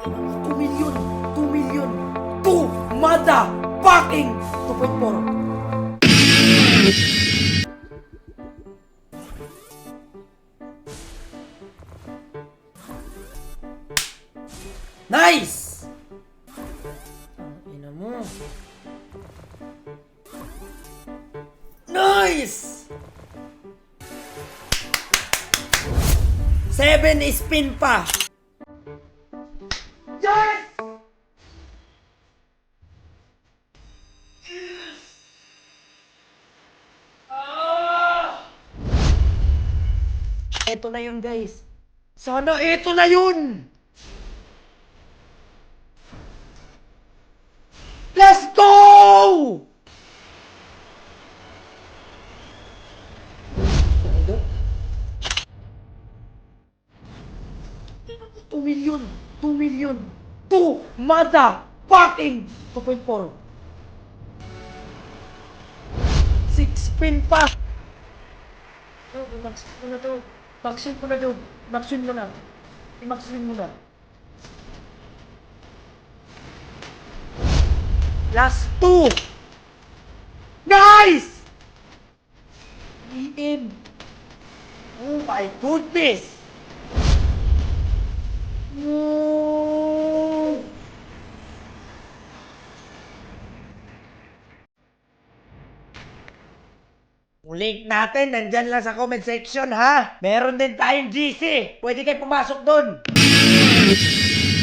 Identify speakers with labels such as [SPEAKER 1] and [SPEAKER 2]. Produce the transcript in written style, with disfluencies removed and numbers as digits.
[SPEAKER 1] 2 million! 2 million! 2 motherfucking 2.4! Nice! Ina mo. Nice! 7 spin pa. Yes! Ito na yun, guys. Sana ito na yun! Let's go! Ito? 2 million! 2 million! 2 motherfucking 2.4! 6 spin pa! Max mo na to. Maxin mo na to. Maxin mo na. I-maxin mo na. Last 2! Nice! EM! Oh my goodness! No! Yung link natin, nandyan lang sa comment section ha. Meron din tayong GC. Pwede kayo pumasok doon.